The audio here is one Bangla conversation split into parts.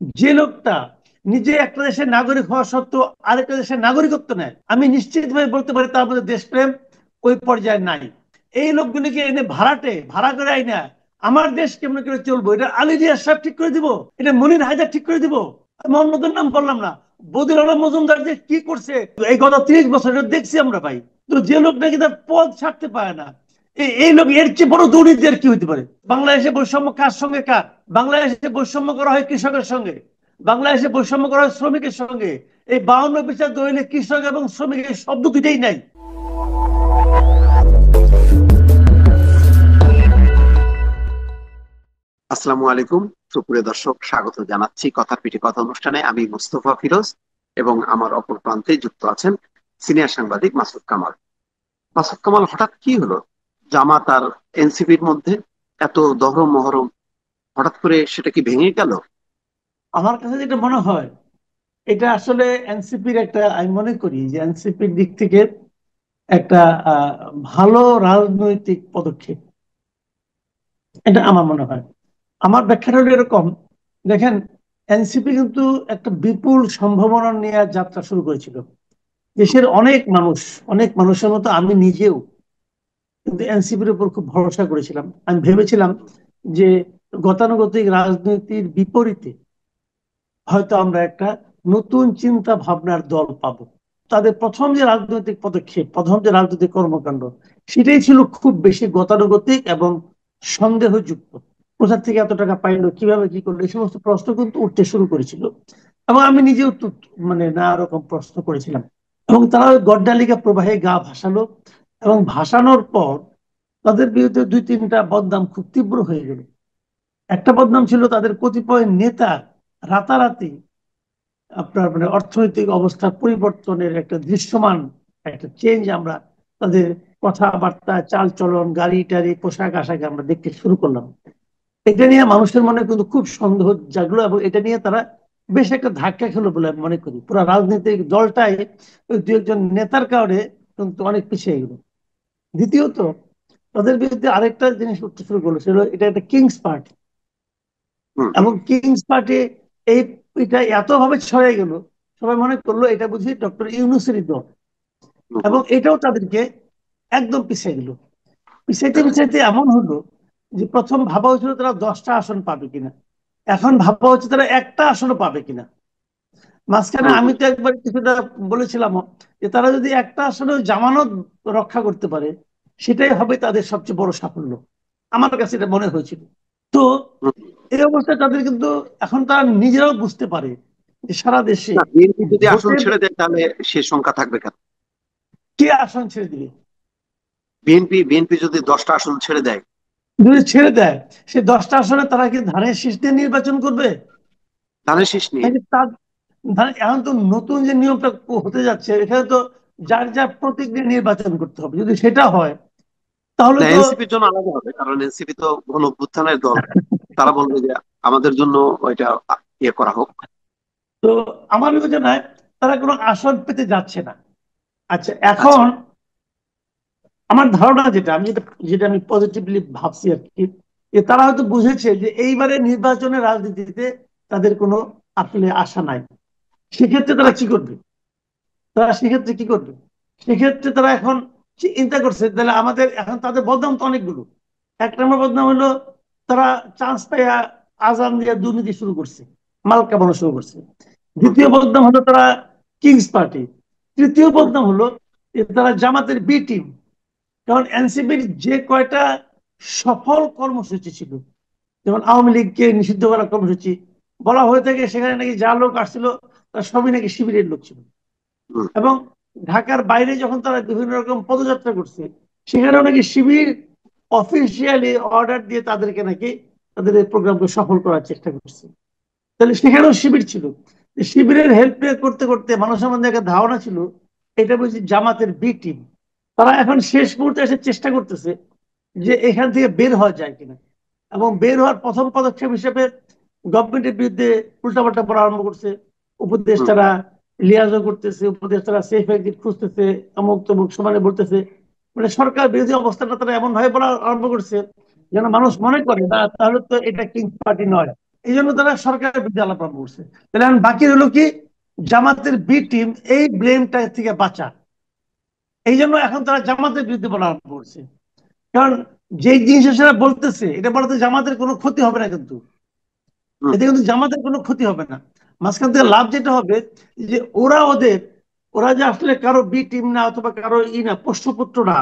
যে লোকটা নিজে একটা দেশের নাগরিক হওয়া সত্ত্বেও আরেকটা দেশের নাগরিকত্ব নেয়, আমি নিশ্চিতভাবে বলতে পারি তার মধ্যে দেশপ্রেম ওই পর্যায়ে নাই। এই লোকগুলিকে এনে ভাড়া করে আইনা আমার দেশ কেমন করে চলবো, এটা আলী রিয়াজ সাহেব ঠিক করে দিব? এটা মনির হায়দার ঠিক করে দিব? আমি অন্যদের নাম বললাম না। বদিউল আলম মজুমদার যে কি করছে এই গত 30 বছর, এটা দেখছি আমরা ভাই। তো যে লোক নাকি তার পদ ছাড়তে পারে না, এই লোক, এর চেয়ে বড় দুর্নীতি আর কি হইতে পারে? বাংলাদেশে বৈষম্য কার সঙ্গে কার? বাংলাদেশে বৈষম্য করা হয় কৃষকের সঙ্গে, বাংলাদেশে বৈষম্য করা হয় শ্রমিকের সঙ্গে। এই 52 বিচার দলিলে কৃষক এবং শ্রমিক এই শব্দ দুইটাই নাই। আসসালামু আলাইকুম। সুপ্রিয় দর্শক, স্বাগত জানাচ্ছি কথার পিঠে কথা অনুষ্ঠানে। আমি মুস্তফা ফিরোজ এবং আমার অপর প্রান্তে যুক্ত আছেন সিনিয়র সাংবাদিক মাসুদ কামাল। মাসুদ কামাল, হঠাৎ কি হলো জামাত আর এনসিপির মধ্যে এত দহরম মহরম? হঠাৎ করে সেটা কি ভেঙে গেল? আমার কাছে যেটা মনে হয়, এটা আসলে এনসিপির একটা, আমি মনে করি যে এনসিপির দিক থেকে একটা আহ, ভালো রাজনৈতিক পদক্ষেপ, এটা আমার মনে হয়। আমার ব্যাখ্যাটা হলো এরকম। দেখেন, এনসিপি কিন্তু একটা বিপুল সম্ভাবনা নিয়ে যাত্রা শুরু করেছিল। দেশের অনেক মানুষের মতো আমি নিজেও কিন্তু এনসিপির উপর খুব ভরসা করেছিলাম। আমি ভেবেছিলাম যে গতানুগতিক রাজনীতির বিপরীতে হয়তো আমরা একটা নতুন চিন্তা ভাবনার দল পাবো। তাদের প্রথম যে রাজনৈতিক পদক্ষেপ, প্রথম যে রাজনৈতিক কর্মকাণ্ড, সেটাই ছিল খুব বেশি গতানুগতিক এবং সন্দেহযুক্ত। কোথা থেকে এত টাকা পাইলো, কিভাবে কি করলো, এই সমস্ত প্রশ্ন কিন্তু উঠতে শুরু করেছিল। এবং আমি নিজেও মানে নানা রকম প্রশ্ন করেছিলাম। এবং তারা ওই গড্ডালিকা প্রবাহে গা ভাসালো। এবং ভাসানোর পর তাদের বিরুদ্ধে দুই তিনটা বদনাম খুব তীব্র হয়ে গেল। একটা বদনাম ছিল তাদের কতিপয় নেতা রাতারাতি আপনার মানে অর্থনৈতিক অবস্থা পরিবর্তনের একটা দৃশ্যমান একটা চেঞ্জ আমরা তাদের কথাবার্তা, চাল চলন, গাড়ি টাড়ি, পোশাক আশাকে আমরা দেখতে শুরু করলাম। এটা নিয়ে মানুষের মনে কিন্তু খুব সন্দেহ জাগলো এবং এটা নিয়ে তারা বেশ একটা ধাক্কা খেলো বলে আমি মনে করি। পুরো রাজনৈতিক দলটাই ওই দু একজন নেতার কারণে কিন্তু অনেক পিছিয়ে গেল। দ্বিতীয়ত, তাদের বিরুদ্ধে আরেকটা জিনিস উঠতে শুরু করলো, সেটা হলো এটা একটা কিংস পার্টি। হুম, হুম, এবং কিংস পার্টি এই এটা এত ভাবে ছড়িয়ে গেল, সবাই মনে করলো এটা বুঝি ডক্টর ইউনূসেরই দল। হুম, এবং হুম। এটাও তাদেরকে একদম পিছিয়ে দিল। পিছাইতে আচ্ছা, পিছাইতে এমন হলো যে প্রথম ভাবা হচ্ছিল তারা 10টা আসন পাবে কিনা, এখন ভাবা হচ্ছে তারা একটা আসনও পাবে কিনা। মাঝখানে হুম, আমি হুম। তো একবার কিছুটা বলেছিলাম যে তারা যদি একটা আসনে জামানত রক্ষা করতে পারে, সেটাই হবে তাদের সবচেয়ে বড় সাফল্য। আমার কাছে এটা মনে হয়েছিল। তো হুম। এই অবস্থায় তাদের কিন্তু এখন তারা নিজেরাও বুঝতে পারে যে সারা দেশে না, বিএনপি যদি আসন ভোটের ছেড়ে দেয় তাহলে সে সংখ্যা থাকবে কেন? কে আসন ছেড়ে দিবে। বিএনপি যদি 10টা আসন ছেড়ে দেয়, যদি ছেড়ে দেয়, সে 10টা আসনে তারা কি ধানের শীষ দিয়ে নির্বাচন করবে? ধানের শীষ নিয়ে। নাকি তার এখন তো নতুন যে নিয়মটা হতে যাচ্ছে, এখানে তো যার যার প্রতীক দিয়ে নির্বাচন করতে হবে। যদি সেটা হয় তাহলে না, তো এনসিপির জন্য আলাদা হবে, কারণ এনসিপি তো গণ অভ্যুত্থানের দল। তারা বলবে যে আমাদের জন্য ওইটা ইয়ে করা হোক। তো আমার বিবেচনায় তারা কোনো আসন পেতে যাচ্ছে না। আচ্ছা, আচ্ছা। এখন আমার ধারণা যেটা আমি যেটা যেটা আমি পজিটিভলি ভাবছি আর কি, যে তারা হয়তো বুঝেছে যে এইবারে নির্বাচনের রাজনীতিতে তাদের কোনো আসলে আশা নাই। সেক্ষেত্রে তারা কি আচ্ছা। করবে? তারা সেক্ষেত্রে কি করবে? সেক্ষেত্রে তারা এখন চিন্তা করছে, তাহলে আমাদের এখন তাদের বদনাম তো অনেকগুলো। এক নম্বর বদনাম হলো তারা চান্স পাইয়া আজান দিয়ে দুর্নীতি শুরু করছে, মাল কামানো শুরু করছে। হুম, দ্বিতীয় হুম, বদনাম হলো তারা কিংস পার্টি। তৃতীয় হুম, বদনাম হলো যে তারা জামাতের বি টিম। কারণ এনসিপির যে কয়টা সফল কর্মসূচি ছিল, যেমন আওয়ামী লীগকে নিষিদ্ধ করার কর্মসূচি, বলা হয়ে থাকে সেখানে নাকি যা লোক আসছিল তারা সবই নাকি শিবিরের লোক ছিল। হুম, এবং ঢাকার বাইরে যখন তারা বিভিন্ন রকম পদযাত্রা করছে, সেখানেও নাকি শিবির অফিসিয়ালি অর্ডার দিয়ে তাদেরকে নাকি তাদের এই প্রোগ্রামকে সফল করার চেষ্টা করছে। তাহলে সেখানেও শিবির ছিল। শিবিরের হেল্প করতে করতে মানুষের মধ্যে একটা ধারণা ছিল এটা বুঝি জামাতের বি টিম। তারা এখন শেষ মুহূর্তে এসে চেষ্টা করতেছে যে এখান থেকে বের হওয়া যায় কিনা। এবং বের হওয়ার প্রথম পদক্ষেপ হিসেবে গভর্নমেন্টের বিরুদ্ধে উল্টাপাল্টা পড়া আরম্ভ করছে। হুম, উপদেষ্টারা লিয়াজও করতেছে, উপদেষ্টারা সেফ এক্সিট খুঁজতেছে, অমুক তমুক সমানে বলতেছে। মানে সরকার বিরোধী অবস্থানটা তারা এমন ভাবে বলা আরম্ভ করছে যেন মানুষ মনে করে না তাহলে তো এটা কিংস পার্টি নয়, এই জন্য তারা সরকারের বিরুদ্ধে আলাপ আরম্ভ করছে। তাহলে এখন বাকি হলো কি, জামাতের বি টিম এই ব্লেমটা থেকে বাঁচা। এই জন্য এখন তারা জামাতের বিরুদ্ধে বলা আরম্ভ করছে। কারণ যেই জিনিস সেটা বলতেছে, এটা বলতে জামাতের কোনো ক্ষতি হবে না, কিন্তু হুম। এতে কিন্তু জামাতের কোনো ক্ষতি হবে না। মাঝখান থেকে লাভ যেটা হবে, যে ওরা যে আসলে কারো বি টিম না, অথবা কারো না পোষ্যপুত্র না,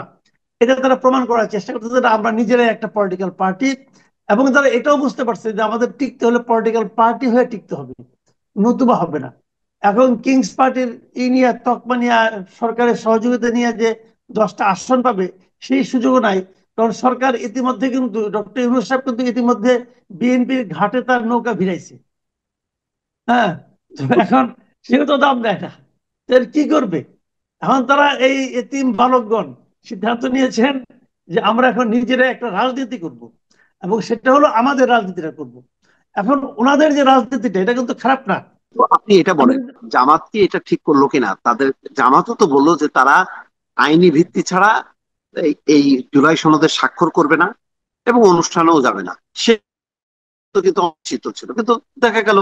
এটা তারা প্রমাণ করার চেষ্টা করতেছে যে আমরা নিজেরাই একটা পলিটিক্যাল পার্টি। এবং তারা এটাও বুঝতে পারছে যে আমাদের টিকতে হলে পলিটিক্যাল পার্টি হয়ে টিকতে হবে, নতুবা হবে না। এখন কিংস পার্টির নিয়ে তকমা নিয়ে সরকারের সহযোগিতা নিয়ে যে 10টা আসন পাবে, সেই সুযোগও নাই। কারণ সরকার ইতিমধ্যে কিন্তু, ডক্টর ইউনূস সাহেব কিন্তু ইতিমধ্যে বিএনপির ঘাটে তার নৌকা ভিড়াইছে। হ্যাঁ, তো এখন সেও তো দাম দেয় না, তাহলে কি করবে? এখন তারা এই এতিম বালকগণ সিদ্ধান্ত নিয়েছেন যে আমরা এখন নিজেরা একটা রাজনীতি করব, এবং সেটা হলো আমাদের রাজনীতিটা করব। এখন ওনাদের যে রাজনীতিটা, এটা কিন্তু খারাপ না। তো আপনি এটা আমি বলেন, জামাত কি এটা ঠিক করলো কিনা? তাদের জামাতও তো বললো যে তারা আইনি ভিত্তি ছাড়া এই জুলাই সনদে স্বাক্ষর করবে না এবং অনুষ্ঠানেও যাবে না। সে তো কিন্তু অনিশ্চিত ছিল, কিন্তু দেখা গেল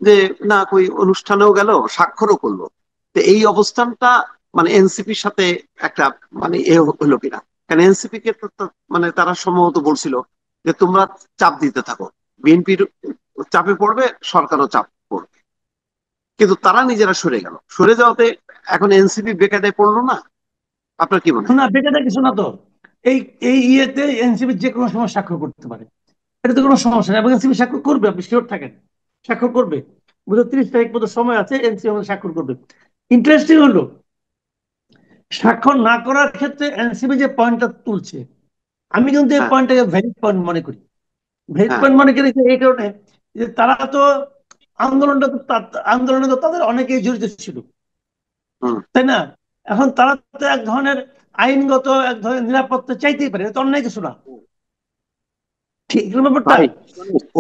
যে না, কই অনুষ্ঠানেও গেল, স্বাক্ষরও করলো। তো এই অবস্থানটা মানে এনসিপির সাথে একটা মানে হলো কিনা? কারণ এনসিপি কে মানে তারা সম্ভবত বলছিল যে তোমরা চাপ দিতে থাকো, বিএনপির চাপে পড়বে, সরকারও চাপ পড়বে। কিন্তু তারা নিজেরা সরে গেল, সরে যাওয়াতে এখন এনসিপি বেকায়দায় পড়লো না? আপনার কি মনে হয়? না, বেকার কিছু না তো। এই এই ইয়েতে এনসিপি যে কোনো সময় স্বাক্ষর করতে পারে, এটা তো কোনো সমস্যা নেই। এবং এনসিপি স্বাক্ষর করবে, আপনি শিওর থাকেন, স্বাক্ষর করবে। বুঝলো 30 তারিখ মতো সময় আছে, এনসিপি আমাদের স্বাক্ষর করবে। ইন্টারেস্টিং হলো, স্বাক্ষর না করার ক্ষেত্রে এনসিপি যে পয়েন্টটা তুলছে, আমি কিন্তু এই হ্যাঁ, পয়েন্টটাকে ভ্যালিড পয়েন্ট মনে করি। ভ্যালিড হ্যাঁ। পয়েন্ট মনে করি এই কারণে যে তারা তো আন্দোলনে তো তাদের অনেকেই জড়িত ছিল, হুম। তাই না? এখন তারা তো এক ধরনের আইনগত এক ধরনের নিরাপত্তা চাইতেই পারে, এটা তো অন্যায় কিছু না, ঠিক না ব্যাপারটা? ভাই,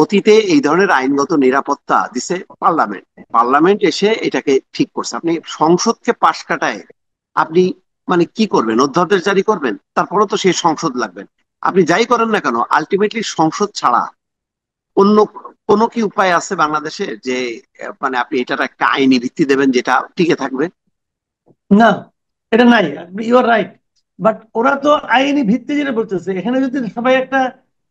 অতীতে এই ধরনের আইনগত নিরাপত্তা দিছে পার্লামেন্ট। পার্লামেন্ট এসে এটাকে ঠিক করছে। আপনি সংসদকে পাশ কাটায় আপনি মানে কি করবেন? অধ্যাদেশ জারি করবেন, তারপরে তো সেই সংসদ লাগবেন। আপনি যাই করেন না কেন, আলটিমেটলি সংসদ ছাড়া অন্য কোনো কি উপায় আছে বাংলাদেশে যে মানে আপনি এটার একটা আইনি ভিত্তি দেবেন যেটা টিকে থাকবে? না, এটা নাই, ইউ আর রাইট। বাট ওরা তো আইনি ভিত্তি যেটা বলতেছে, এখানে যদি সবাই একটা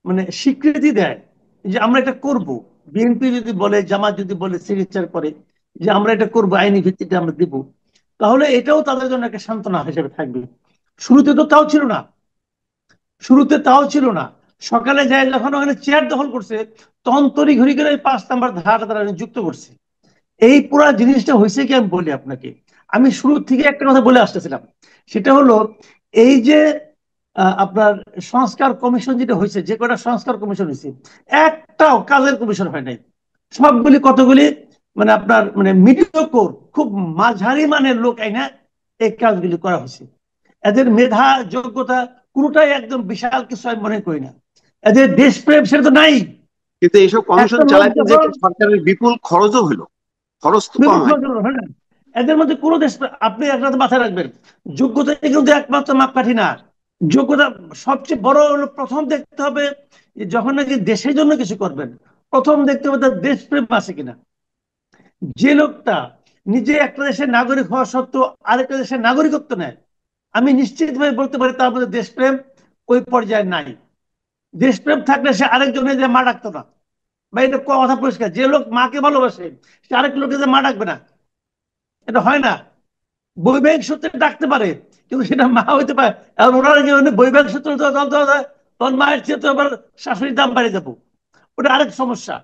মানে স্বীকৃতি দেয় যে আমরা এটা করব, বিএনপি যদি বলে, জামাত যদি বলে, সিগনেচার করে যে আমরা এটা করব, আইনি ভিত্তিতে আমরা দিব, তাহলে এটাও তাদের জন্য একটা সান্ত্বনা হিসেবে থাকবে। শুরুতে তো তাও ছিল না, শুরুতে তাও ছিল না। সকালে যায় যখন ওখানে চেয়ার দখল করছে, তখন তড়ি ঘড়ি করে 5 নাম্বার ধারা তারা যুক্ত করছে। এই পুরা জিনিসটা হয়েছে কি, আমি বলি আপনাকে। আমি শুরু থেকে একটা কথা বলে আসতেছিলাম, সেটা হলো এই যে আপনার সংস্কার কমিশন যেটা হয়েছে, যে কটা সংস্কার কমিশন হয়েছে, একটাও কাজের কমিশন হয় নাই। সবগুলি কতগুলি মানে আপনার মানে মিডিওকোর, খুব মাঝারি মানের লোক আইনা এই কাজগুলি করা হয়েছে। এদের মেধা যোগ্যতা কোনোটাই একদম বিশাল কিছু আমি মনে করি না। এদের দেশপ্রেম সেটা তো নাই। কিন্তু এইসব কমিশন একটা লোক চালাইতে যে যখন সরকারের বিপুল খরচও হলো, খরচ তো কম বিপুল হয়। খরচ হয় না, এদের মধ্যে কোনো দেশ, আপনি একটা কথা মাথায় রাখবেন, যোগ্যতা কিন্তু একমাত্র মাপকাঠি না। যোগ্যতা সবচেয়ে বড় হলো, প্রথম দেখতে হবে যে যখন নাকি দেশের জন্য কিছু করবেন, প্রথম দেখতে হবে তার দেশপ্রেম আছে কিনা। যে লোকটা নিজে একটা দেশের নাগরিক হওয়া সত্ত্বেও আরেকটা দেশের নাগরিকত্ব নেয়, আমি নিশ্চিতভাবে বলতে পারি তার মধ্যে দেশপ্রেম ওই পর্যায়ে নাই। দেশপ্রেম থাকলে সে আরেকজনের যে মা ডাকতো না। বা এটা কথা পরিষ্কার, যে লোক মাকে ভালোবাসে সে আরেক লোকের যে মা ডাকবে না, এটা হয় না। বৈবাহিক সূত্রে ডাকতে পারে, কিন্তু সেটা মা হইতে পারে। আর ওনারা যে বৈবাহিক সূত্রে তখন মায়ের চেয়ে তো আবার শাশুড়ির দাম বাড়িয়ে যাবো, ওটা আরেক সমস্যা।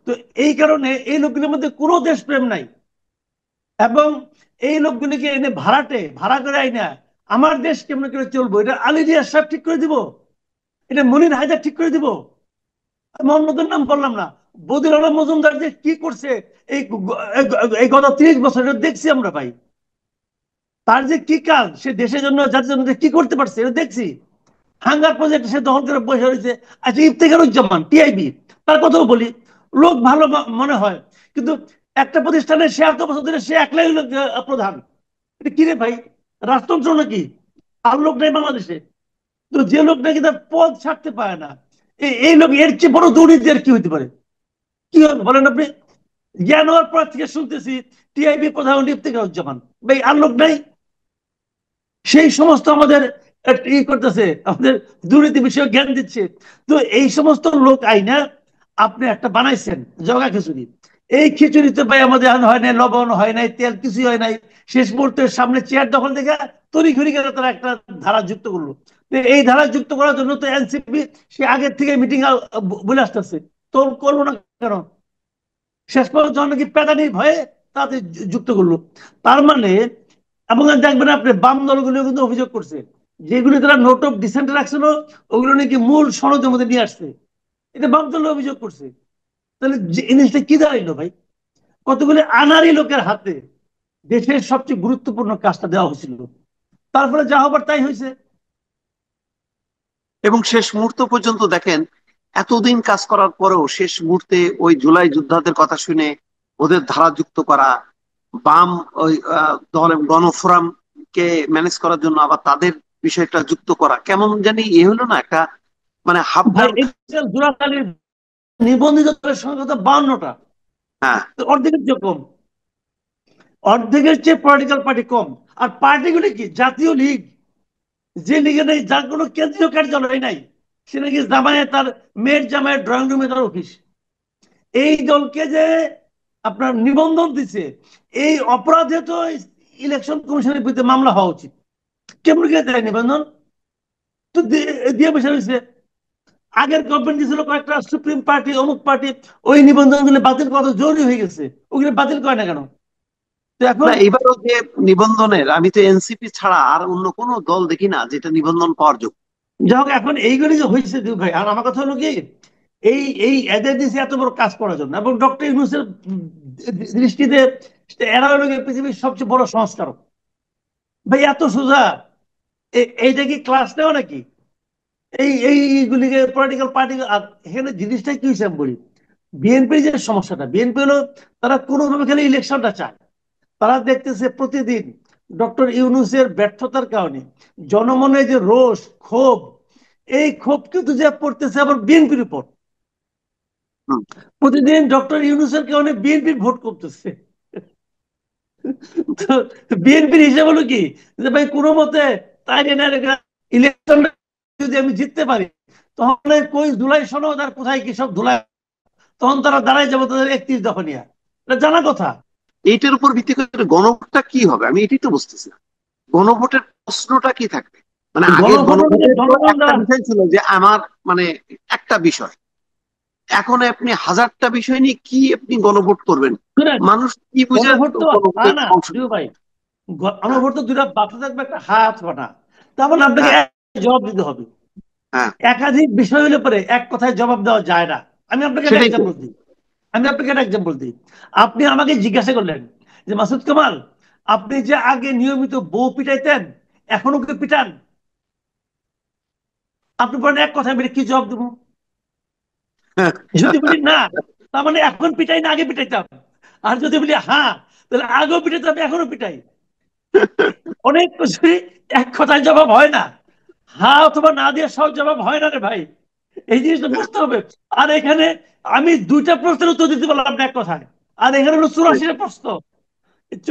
তো এই কারণে এই লোকগুলোর মধ্যে কোনো দেশপ্রেম নাই। এবং এই লোকগুলিকে এনে ভাড়া করে আইনা আমার দেশ কেমন করে চলবো, এটা আলী রিয়াজ সাহেব ঠিক করে দিব, এটা মনির হায়দার ঠিক করে দিব। আমি অন্যদের নাম বললাম না। বদির আলম মজুমদার যে কি করছে এই এই গত 30 বছর, দেখছি আমরা ভাই। তার যে কি কাজ, সে দেশের জন্য জাতির জন্য কি করতে পারছে এটা দেখছি। হাঙ্গার প্রজেক্ট সে দখল করে বসে রয়েছে। আচ্ছা, ইফতেখারুজ্জামান টিআইবি, তার কথাও বলি, লোক ভালো মনে হয়, কিন্তু একটা প্রতিষ্ঠানে সে এত বছর ধরে সে একলাই হলো প্রধান। এটা কি রে ভাই, রাজতন্ত্র নাকি? আর লোক নেই বাংলাদেশে? তো যে লোক নাকি তার পদ ছাড়তে পারে না, এই লোক, এর চেয়ে বড় দুর্নীতি আর কি হইতে পারে? কি হবে বলেন আপনি? জ্ঞান হওয়ার পর থেকে শুনতেছি টিআইবি প্রধান ইফতেখারুজ্জামান, ভাই আর লোক নাই? সেই সমস্ত আমাদের ই করতেছে, আমাদের দুর্নীতি বিষয়ে জ্ঞান দিচ্ছে। তো এই সমস্ত লোক আইনা আপনি একটা বানাইছেন জগা খিচুড়ি। এই খিচুড়িতে ভাই আমাদের এখন হয় নাই, লবণ হয় নাই, তেল কিছুই হয় নাই। শেষ মুহূর্তে সামনে চেয়ার দখল দেখে তড়ি ঘড়ি করে তারা একটা ধারা যুক্ত করলো। তো এই ধারা যুক্ত করার জন্য তো এনসিপি সে আগের থেকে মিটিং বলে আসতেছে, তো করলো না কেন? শেষ পর্যন্ত নাকি প্যাদানি ভয়ে তাতে যুক্ত করলো। তার মানে, এবং দেখবেন আপনি বাম দলগুলো কিন্তু অভিযোগ করছে যেগুলি তারা নোট অফ ডিসেন্ট রাখছিল ওগুলো নাকি মূল সনদের মধ্যে নিয়ে আসছে। এটা বাম দল অভিযোগ করছে। তাহলে জিনিসটা কি দাঁড়াইলো ভাই? কতগুলি আনারি লোকের হাতে দেশের সবচেয়ে গুরুত্বপূর্ণ কাজটা দেওয়া হয়েছিল, তারপরে যা হবার তাই হয়েছে। এবং শেষ মুহূর্ত পর্যন্ত দেখেন, এতদিন কাজ করার পরেও শেষ মুহূর্তে ওই জুলাই যোদ্ধাদের কথা শুনে ওদের ধারা যুক্ত করা, বাম ওই দল গণফোরাম কে ম্যানেজ করার জন্য আবার তাদের বিষয়টা যুক্ত করা, কেমন জানি এ হলো না একটা, মানে হাফ ভাই গার্ল। এটা জোড়াতালির নিবন্ধিত দলের সংখ্যা তো 52টা, হ্যাঁ, অর্ধেকের চেয়ে কম। অর্ধেকের চেয়ে পলিটিক্যাল পার্টি কম। আর পার্টিগুলি কি? জাতীয় লীগ, যে লিগে নেই, যার কোনো কেন্দ্রীয় কার্যালয় নাই, সে নাকি জামায় তার মেয়ের জামাইয়ের ড্রয়িং রুমে তার অফিস। এই দলকে যে আপনার নিবন্ধন দিছে, এই অপরাধে তো ইলেকশন কমিশনের বিরুদ্ধে মামলা হওয়া উচিত। কেমন কে দেয় নিবন্ধন? তো দিয়ে বসে রয়েছে। আগের গভর্নমেন্ট দিয়েছিল কয়েকটা সুপ্রিম পার্টি অমুক পার্টি, ওই নিবন্ধন গুলো বাতিল করা জরুরি হয়ে গেছে, ওগুলো বাতিল করে না কেন? তো না এখন এবারও যে নিবন্ধনের, আমি তো এনসিপি ছাড়া আর অন্য কোনো দল দেখি না যেটা নিবন্ধন পাওয়ার যোগ্য। যাই হোক, এখন এইগুলি যে হয়েছে দুই ভাই, আর আমার কথা হলো কি, এই এই এদের দিছে এত বড় কাজ করার জন্য, এবং ডক্টর ইউনূসের দৃষ্টিতে এরা হলো গিয়ে পৃথিবীর সবচেয়ে বড় সংস্কারক। ভাই এত সোজা? এইটা কি ক্লাস নেওয়া নাকি? এইগুলিকে পলিটিক্যাল পার্টি। আর এখানে জিনিসটা কি হয়েছে আমি বলি, বিএনপির যে সমস্যাটা, বিএনপি হলো তারা কোনোভাবে খালি ইলেকশনটা চায়। তারা দেখতেছে প্রতিদিন ডক্টর ইউনূসের ব্যর্থতার কারণে জনমনে যে রোষ ক্ষোভ, এই ক্ষোভ কিন্তু যে পড়তেছে আবার বিএনপির উপর। হুম। প্রতিদিন ডক্টর ইউনূসের কারণে বিএনপির ভোট কমতেছে। তো বিএনপির হিসাব হলো কি, যে ভাই কোনো মতে তাই ইলেকশন যদি আমি জিততে পারি, তখন কই ধুলাই সনদ আর কোথায় কি সব ধুলাই, তখন তারা দাঁড়ায় যাবো তাদের 31 দফা নিয়ে। এটা জানা কথা। এইটার উপর ভিত্তি করে গণভোটটা কি হবে আমি এটাই তো বুঝতেছি না। গণভোটের প্রশ্নটা কি থাকবে? মানে আগে গণভোট গণভোটের তো জনগণ একটা দ্বারা। বিষয় ছিল যে আমার, মানে একটা বিষয়, এখন আপনি হাজারটা বিষয় নিয়ে কি আপনি গণভোট করবেন? শুনেন, মানুষ কি বুঝে গণভোট তো তা গণভোটের না অংশ দিও নেবে? ভাই। হ্যাঁ, গণভোট তো দুটা বার্তা থাকবে, একটা হ্যাঁ অথবা না। তার মানে আপনাকে হ্যাঁ, জবাব দিতে হবে। হ্যাঁ, একাধিক বিষয় হলে পরে এক কথায় জবাব দেওয়া যায় না। আমি আপনাকে একটা সেটাই তো। এক্সাম্পল দিই। আপনি আমাকে জিজ্ঞাসা করলেন যে মাসুদ কামাল, আপনি যে আগে নিয়মিত বউ পিটাইতেন, এখনো কি পিটান? আপনি বলেন এক কথায় আমি কি জবাব দেবো? যদি বলি না, তার মানে এখন পিটাই না আগে পিটাইতাম। আর যদি বলি হ্যাঁ, তাহলে আগেও পিটাইতাম এখনো পিটাই। অনেক কিছুই এক কথায় জবাব হয় না। হ্যাঁ অথবা না দিয়ে সব জবাব হয় না রে ভাই। এই জিনিসটা বুঝতে হবে। আর এখানে আমি দুইটা প্রশ্নের উত্তর দিতে পারলাম না এক কথায়, আর এখানে হলো 84টা প্রশ্ন।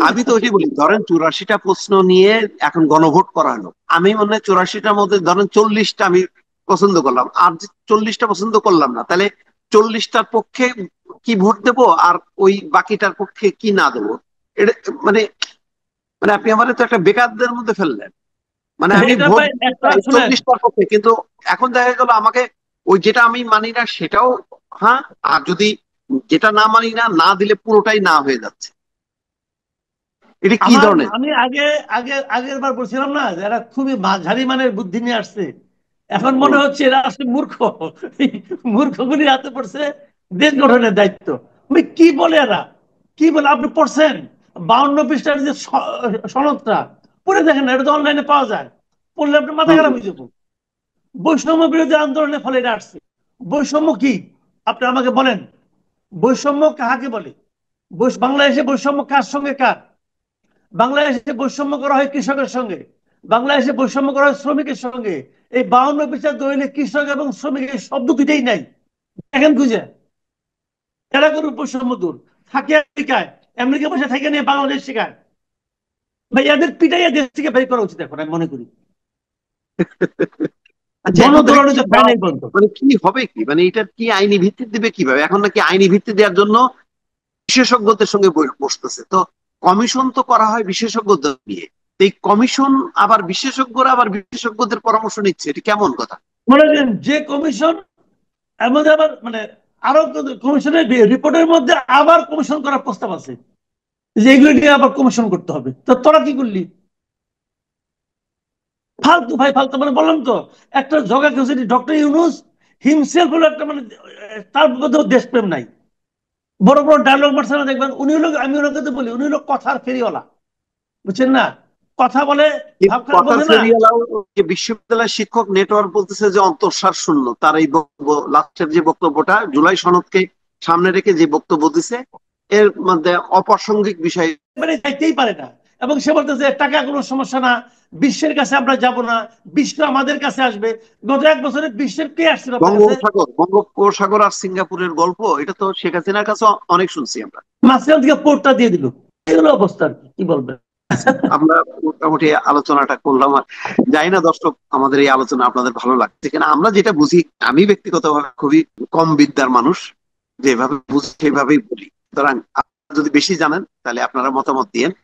আমি তো ওইটাই বলি, ধরেন 84টা প্রশ্ন নিয়ে এখন গণভোট করা হলো, আমি মনে হয় 84টার মধ্যে ধরেন 40টা আমি পছন্দ করলাম, আর যে 40টা পছন্দ করলাম না, তাহলে 40টার পক্ষে কি ভোট দেবো আর ওই বাকিটার পক্ষে কি না দেবো? এটা মানে, মানে আপনি আমাদের তো একটা বেকারদের মধ্যে ফেললেন। মানে আমি এটা ভোট ভাই দিতে একটা চাই শুনেন, 40টার পক্ষে, কিন্তু এখন দেখা গেল আমাকে ওই যেটা আমি মানি না সেটাও হ্যাঁ, আর যদি যেটা না মানি না, না দিলে পুরোটাই না হয়ে যাচ্ছে। এটা কি আমার ধরনের? আমি আগে আগে আগের বার বলছিলাম না যে এরা খুবই মাঝারি মানের বুদ্ধি নিয়ে আসছে। এখন মনে হুম, হচ্ছে এরা আসলে মূর্খ। এই মূর্খগুলি হাতে পড়ছে দেশ গঠনের দায়িত্ব। ভাই কি বলে এরা, কি বলে আপনি পড়ছেন? 52 পৃষ্ঠার যে সনদটা পড়ে দেখেন না, এটা তো অনলাইনে পাওয়া যায়। পড়লে আপনি মাথা হুম, খারাপ হয়ে যাবো। বৈষম্য বিরোধী আন্দোলনের ফলে এটা আসছে। বৈষম্য কি আপনি আমাকে বলেন? বৈষম্য কাহাকে বলে? বাংলাদেশে বৈষম্য কার সঙ্গে কার? বাংলাদেশে বৈষম্য করা হয় কৃষকের সঙ্গে, বাংলাদেশে বৈষম্য করা হয় শ্রমিকের সঙ্গে। এই 52 পৃষ্ঠা দলিলে কৃষক এবং শ্রমিক এই শব্দ দুইটাই নাই। দেখেন খুঁজে। এরা করে বৈষম্য দূর, থাকে আমেরিকায়, আমেরিকা বসে থাকে নিয়ে বাংলাদেশ শেখায়। ভাই এদের পিটাইয়া দেশ থেকে বের করা উচিত এখন আমি মনে করি। আচ্ছা, এখন থেকে গণদৌড়ানো কি তো ফাইনাল পর্যন্ত। মানে কি হবে, কি মানে এটার কি আইনি ভিত্তি দিবে কিভাবে? এখন নাকি আইনি ভিত্তি দেওয়ার জন্য বিশেষজ্ঞদের সঙ্গে বসতেছে। তো কমিশন তো করা হয় বিশেষজ্ঞদের নিয়ে, তো এই কমিশন আবার বিশেষজ্ঞরা আবার বিশেষজ্ঞদের পরামর্শ নিচ্ছে, এটা কেমন কথা? মনে করেন যে কমিশন, এর মধ্যে আবার মানে আরো কমিশনের রিপোর্টের মধ্যে আবার কমিশন করার প্রস্তাব আছে, যে এগুলো নিয়ে আবার কমিশন করতে হবে। তো তোরা কি করলি? ফালতু ভাই, ফালতু, মানে বললাম তো, একটা জগা কেউ ডক্টর ইউনুস হিমসেলফ হলো একটা মানে তার মধ্যে দেশপ্রেম নাই। বড় বড় ডায়লগ মারছে না, দেখবেন উনি হলো, আমি ওনাকে তো বলি উনি হলো কথার ফেরিওয়ালা, বুঝছেন না? কথা বলে, কিন্তু ভাব খারাপ কথার বোঝে না। ফেরিওয়ালাও যে বিশ্ববিদ্যালয় শিক্ষক নেটওয়ার্ক বলতেছে যে অন্তঃসার শূন্য, তার এই বক্তব্য, লাস্টের যে বক্তব্যটা জুলাই সনদকে সামনে রেখে যে বক্তব্য দিছে, এর মধ্যে অপ্রাসঙ্গিক বিষয়। মানে যাইতেই পারে না। এবং সে বলতেছে টাকা কোনো সমস্যা না, বিশ্বের কাছে আমরা যাব না, বিশ্ব আমাদের কাছে আসবে। গত 1 বছরে বিশ্বের কে আসছিল আপনার কাছে? বঙ্গোপসাগর আর সিঙ্গাপুরের গল্প, এটা তো শেখ হাসিনার কাছে অনেক শুনছি আমরা। মাঝখান থেকে পোর্টটা দিয়ে দিল। এই হলো অবস্থা, আর কি বলবেন। আচ্ছা, আমরা মোটামুটি আলোচনাটা করলাম। আর জানি না দর্শক আমাদের এই আলোচনা আপনাদের ভালো লাগছে কিনা। আমরা যেটা বুঝি, আমি ব্যক্তিগতভাবে খুবই কম বিদ্যার মানুষ, যেভাবে বুঝি সেভাবেই বলি। সুতরাং আপনারা যদি বেশি জানেন তাহলে আপনারা মতামত দিয়েন।